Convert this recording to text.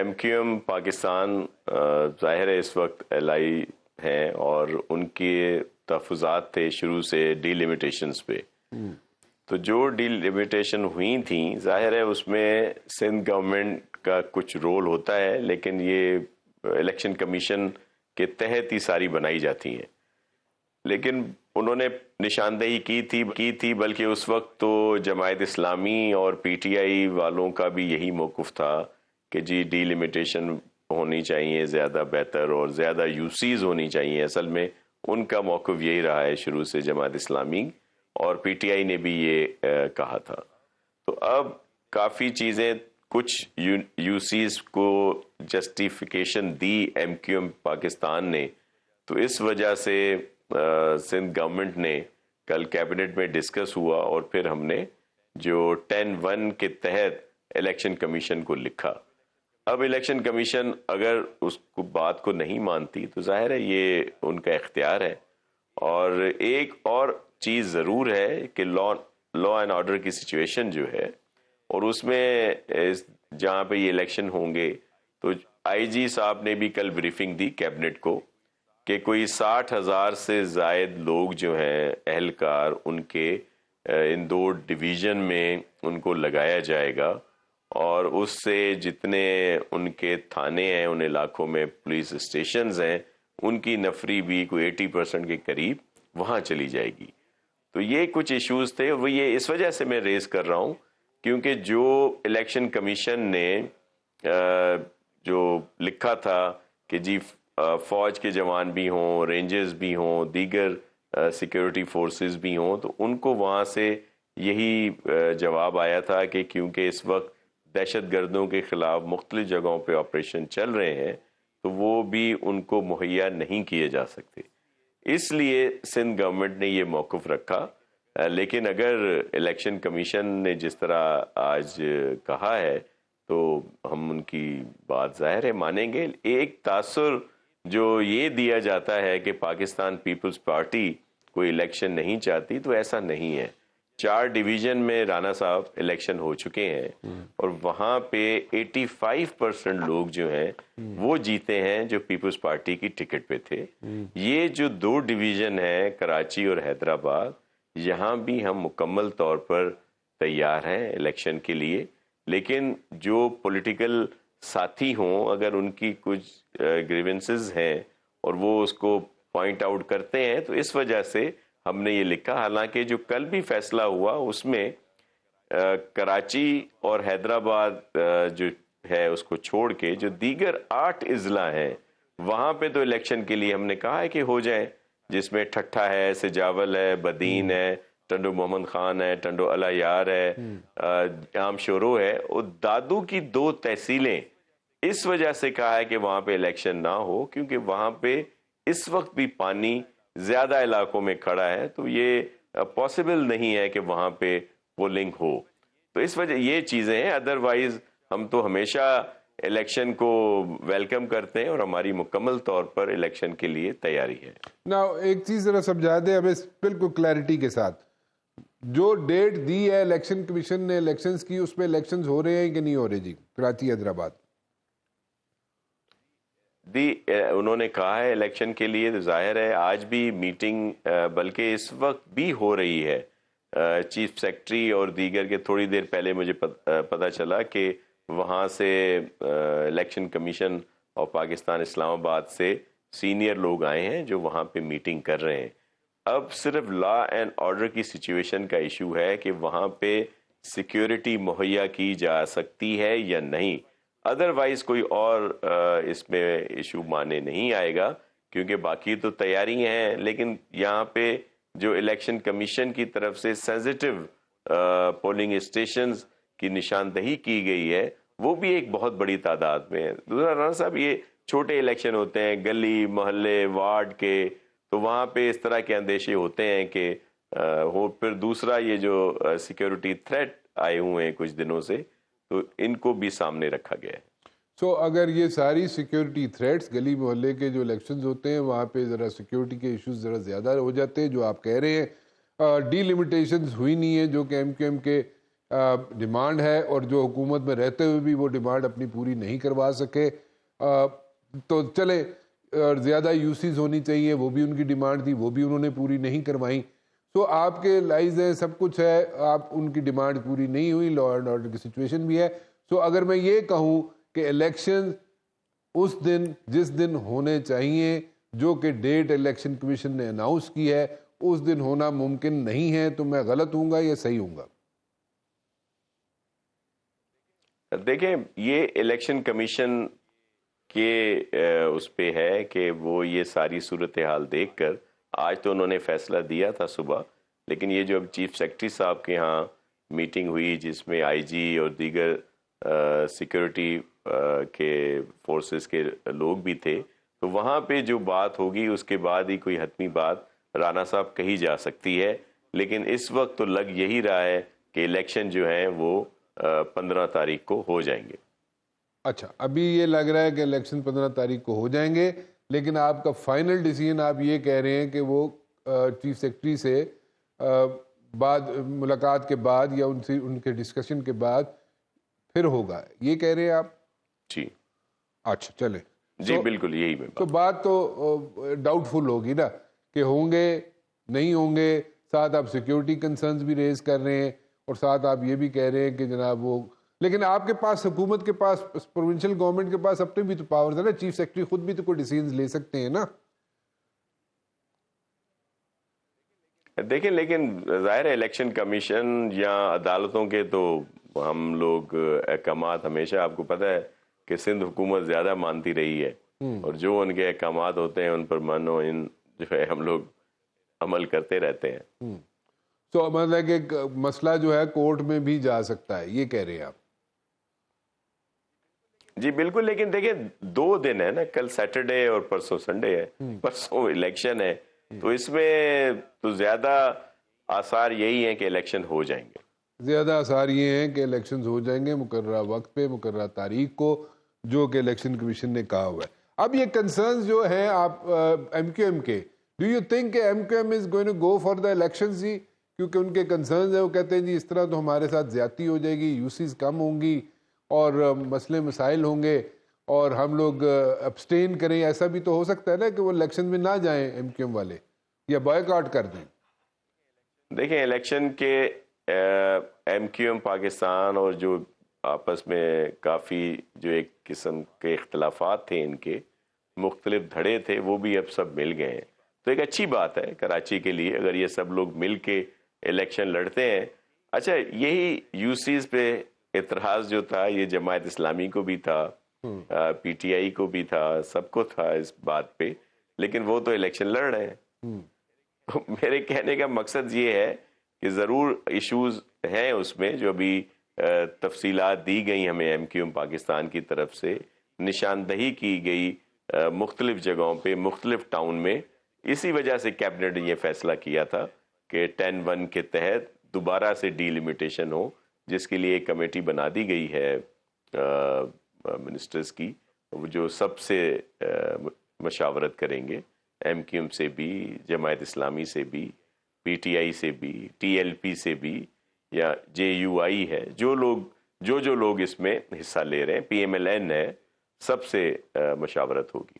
M Q M Pakistan ظاہر ہے اس وقت ایل آئی ہیں اور ان کے تحفظات تھے شروع سے ڈی لمیٹیشنز پہ. تو جو ڈی لمیٹیشن ہوئی تھیں ظاہر ہے اس میں سندھ گورنمنٹ کا کچھ رول ہوتا ہے، لیکن یہ الیکشن کمیشن کے تحت ہی ساری بنائی جاتی ہیں. لیکن انہوں نے نشاندہی کی تھی بلکہ اس وقت تو جماعت اسلامی اور پی ٹی آئی والوں کا بھی یہی موقف تھا کہ جی ڈی لمیٹیشن ہونی چاہیے زیادہ بہتر اور زیادہ یوسیز ہونی چاہیے. اصل میں ان کا موقف یہی رہا ہے شروع سے جماعت اسلامی، اور پی ٹی آئی نے بھی یہ کہا تھا. تو اب کافی چیزیں کچھ یوسیز کو جسٹیفیکیشن دی ایم کیو ایم پاکستان نے، تو اس وجہ سے سندھ گورنمنٹ نے کل کیبنٹ میں ڈسکس ہوا اور پھر ہم نے جو 10-1 کے تحت الیکشن کمیشن کو لکھا. اب الیکشن کمیشن اگر اس کو بات کو نہیں مانتی تو ظاہر ہے یہ ان کا اختیار ہے. اور ایک اور چیز ضرور ہے کہ لا اینڈ آرڈر کی سچویشن جو ہے، اور اس میں جہاں پہ یہ الیکشن ہوں گے تو آئی جی صاحب نے بھی کل بریفنگ دی کیبنٹ کو کہ کوئی 60,000 سے زائد لوگ جو ہیں اہلکار ان کے ان 2 ڈویژن میں ان کو لگایا جائے گا، اور اس سے جتنے ان کے تھانے ہیں ان علاقوں میں پولیس اسٹیشنز ہیں ان کی نفری بھی کوئی 80% کے قریب وہاں چلی جائے گی. تو یہ کچھ ایشوز تھے، وہ یہ اس وجہ سے میں ریز کر رہا ہوں کیونکہ جو الیکشن کمیشن نے جو لکھا تھا کہ جی فوج کے جوان بھی ہوں، رینجرز بھی ہوں، دیگر سیکیورٹی فورسز بھی ہوں، تو ان کو وہاں سے یہی جواب آیا تھا کہ کیونکہ اس وقت دہشت گردوں کے خلاف مختلف جگہوں پہ آپریشن چل رہے ہیں تو وہ بھی ان کو مہیا نہیں کیے جا سکتے. اس لیے سندھ گورنمنٹ نے یہ موقف رکھا. لیکن اگر الیکشن کمیشن نے جس طرح آج کہا ہے تو ہم ان کی بات ظاہر ہے مانیں گے. ایک تاثر جو یہ دیا جاتا ہے کہ پاکستان پیپلز پارٹی کوئی الیکشن نہیں چاہتی، تو ایسا نہیں ہے. 4 ڈویژن میں رانا صاحب الیکشن ہو چکے ہیں اور وہاں پہ 85% لوگ جو ہیں وہ جیتے ہیں جو پیپلز پارٹی کی ٹکٹ پہ تھے. یہ جو 2 ڈویژن ہیں کراچی اور حیدرآباد، یہاں بھی ہم مکمل طور پر تیار ہیں الیکشن کے لیے. لیکن جو پولیٹیکل ساتھی ہوں اگر ان کی کچھ گریونسز ہیں اور وہ اس کو پوائنٹ آؤٹ کرتے ہیں تو اس وجہ سے ہم نے یہ لکھا. حالانکہ جو کل بھی فیصلہ ہوا اس میں کراچی اور حیدرآباد جو ہے اس کو چھوڑ کے جو دیگر 8 اضلاع ہیں وہاں پہ تو الیکشن کے لیے ہم نے کہا ہے کہ ہو جائیں، جس میں ٹھٹھا ہے، سجاول ہے، بدین ہے، ٹنڈو محمد خان ہے، ٹنڈو اللہ یار ہے، عام شورو ہے. اور دادو کی 2 تحصیلیں اس وجہ سے کہا ہے کہ وہاں پہ الیکشن نہ ہو کیونکہ وہاں پہ اس وقت بھی پانی زیادہ علاقوں میں کھڑا ہے، تو یہ پاسبل نہیں ہے کہ وہاں پہ پولنگ ہو. تو اس وجہ یہ چیزیں ہیں. ادروائز ہم تو ہمیشہ الیکشن کو ویلکم کرتے ہیں اور ہماری مکمل طور پر الیکشن کے لیے تیاری ہے. ایک چیز ذرا سمجھا دیں ہمیں بالکل کلیئرٹی کے ساتھ، جو ڈیٹ دی ہے الیکشن کمیشن نے الیکشنز کی، اس میں الیکشنز ہو رہے ہیں کہ نہیں ہو رہے جی کراچی حیدرآباد؟ انہوں نے کہا ہے الیکشن کے لیے، ظاہر ہے آج بھی میٹنگ بلکہ اس وقت بھی ہو رہی ہے. چیف سیکرٹری اور دیگر کے تھوڑی دیر پہلے مجھے پتا چلا کہ وہاں سے الیکشن کمیشن اور پاکستان اسلام آباد سے سینئر لوگ آئے ہیں جو وہاں پہ میٹنگ کر رہے ہیں. اب صرف لا اینڈ آرڈر کی سچویشن کا ایشو ہے کہ وہاں پہ سیکیورٹی مہیا کی جا سکتی ہے یا نہیں. ادروائز کوئی اور اس میں ایشو مانے نہیں آئے گا کیونکہ باقی تو تیاری ہیں. لیکن یہاں پہ جو الیکشن کمیشن کی طرف سے سینسٹیو پولنگ اسٹیشنز کی نشاندہی کی گئی ہے وہ بھی ایک بہت بڑی تعداد میں ہے. دوسرا رانا صاحب یہ چھوٹے الیکشن ہوتے ہیں گلی محلے وارڈ کے، تو وہاں پہ اس طرح کے اندیشے ہوتے ہیں کہ وہ پھر دوسرا یہ جو سیکیورٹی تھریٹ آئے ہوئے ہیں کچھ دنوں سے تو ان کو بھی سامنے رکھا گیا ہے. اگر یہ ساری سیکیورٹی تھریٹس گلی محلے کے جو الیکشنز ہوتے ہیں وہاں پہ ذرا سیکیورٹی کے ایشوز ذرا زیادہ ہو جاتے ہیں، جو آپ کہہ رہے ہیں ڈی لیمیٹیشنز ہوئی نہیں ہے جو کہ ایم کیو ایم کے ڈیمانڈ ہے اور جو حکومت میں رہتے ہوئے بھی وہ ڈیمانڈ اپنی پوری نہیں کروا سکے. تو چلے زیادہ یوسیز ہونی چاہیے، وہ بھی ان کی ڈیمانڈ تھی، وہ بھی انہوں نے پوری نہیں کروائی. تو آپ کے لائز ہیں، سب کچھ ہے، آپ ان کی ڈیمانڈ پوری نہیں ہوئی، لا اینڈ آرڈر کی سچویشن بھی ہے. سو اگر میں یہ کہوں کہ الیکشن اس دن جس دن ہونے چاہیے، جو کہ ڈیٹ الیکشن کمیشن نے اناؤنس کی ہے، اس دن ہونا ممکن نہیں ہے، تو میں غلط ہوں گا یا صحیح ہوں گا؟ دیکھیں، یہ الیکشن کمیشن کے اس پہ ہے کہ وہ یہ ساری صورتحال دیکھ کر، آج تو انہوں نے فیصلہ دیا تھا صبح، لیکن یہ جو اب چیف سیکرٹری صاحب کے ہاں میٹنگ ہوئی جس میں آئی جی اور دیگر سیکورٹی کے فورسز کے لوگ بھی تھے، تو وہاں پہ جو بات ہوگی اس کے بعد ہی کوئی حتمی بات رانا صاحب کہی جا سکتی ہے. لیکن اس وقت تو لگ یہی رہا ہے کہ الیکشن جو ہیں وہ 15 تاریخ کو ہو جائیں گے. اچھا، ابھی یہ لگ رہا ہے کہ الیکشن 15 تاریخ کو ہو جائیں گے، لیکن آپ کا فائنل ڈیسیژن آپ یہ کہہ رہے ہیں کہ وہ چیف سیکرٹری سے بعد ملاقات کے بعد یا ان کے ڈسکشن کے بعد پھر ہوگا، یہ کہہ رہے ہیں آپ؟ جی. اچھا چلے جی بالکل یہی میں تو بات تو ڈاؤٹ فل ہوگی نا کہ ہوں گے نہیں ہوں گے. ساتھ آپ سیکیورٹی کنسرنز بھی ریز کر رہے ہیں اور ساتھ آپ یہ بھی کہہ رہے ہیں کہ جناب وہ، لیکن آپ کے پاس، حکومت کے پاس، پروونشل گورنمنٹ کے پاس اپنے بھی تو پاورز ہے نا، چیف سیکرٹری خود بھی تو کوئی ڈیسیژنز لے سکتے ہیں نا. دیکھیں، لیکن ظاہر ہے الیکشن کمیشن یا عدالتوں کے تو ہم لوگ احکامات ہمیشہ، آپ کو پتہ ہے کہ سندھ حکومت زیادہ مانتی رہی ہے، اور جو ان کے احکامات ہوتے ہیں ان پر مانو ان جو ہے ہم لوگ عمل کرتے رہتے ہیں. تو مطلب کہ مسئلہ جو ہے کورٹ میں بھی جا سکتا ہے، یہ کہہ رہے ہیں آپ؟ جی بالکل، لیکن دیکھیں 2 دن ہے نا، کل سیٹرڈے اور پرسوں سنڈے ہے، پرسوں الیکشن ہے، تو اس میں تو زیادہ آثار یہی ہیں کہ الیکشن ہو جائیں گے. زیادہ آثار یہ ہیں کہ الیکشنز ہو جائیں گے مقررہ وقت پہ، مقررہ تاریخ کو، جو کہ الیکشن کمیشن نے کہا ہوا ہے. اب یہ کنسرنز جو ہیں آپ ایم کیو ایم کے، ڈو یو تھنک کہ M Q M is going to go for the elections? جی کیونکہ ان کے کنسرنز ہیں، وہ کہتے ہیں جی اس طرح تو ہمارے ساتھ زیادتی ہو جائے گی، یوسیز کم ہوں گی اور مسئلے مسائل ہوں گے اور ہم لوگ ابسٹین کریں. ایسا بھی تو ہو سکتا ہے نا کہ وہ الیکشن میں نہ جائیں ایم کیو ایم والے، یا بائیکاٹ کر دیں. دیکھیں، الیکشن کے ایم کیو ایم پاکستان اور جو آپس میں کافی جو ایک قسم کے اختلافات تھے، ان کے مختلف دھڑے تھے، وہ بھی اب سب مل گئے ہیں. تو ایک اچھی بات ہے کراچی کے لیے اگر یہ سب لوگ مل کے الیکشن لڑتے ہیں. اچھا، یہی یوسیز پہ اعتراض جو تھا یہ جماعت اسلامی کو بھی تھا، پی ٹی آئی کو بھی تھا، سب کو تھا اس بات پہ، لیکن وہ تو الیکشن لڑ رہے ہیں. میرے کہنے کا مقصد یہ ہے کہ ضرور ایشوز ہیں اس میں، جو ابھی تفصیلات دی گئی ہمیں ایم کیو ایم پاکستان کی طرف سے، نشاندہی کی گئی مختلف جگہوں پہ، مختلف ٹاؤن میں. اسی وجہ سے کیبنٹ نے یہ فیصلہ کیا تھا کہ 10-1 کے تحت دوبارہ سے ڈی لیمیٹیشن ہو، جس کے لیے ایک کمیٹی بنا دی گئی ہے منسٹرز کی، جو سب سے مشاورت کریں گے، ایم کیو ایم سے بھی، جماعت اسلامی سے بھی، پی ٹی آئی سے بھی، ٹی ایل پی سے بھی، یا جے یو آئی ہے، جو لوگ اس میں حصہ لے رہے ہیں، پی ایم ایل این ہے، سب سے مشاورت ہوگی.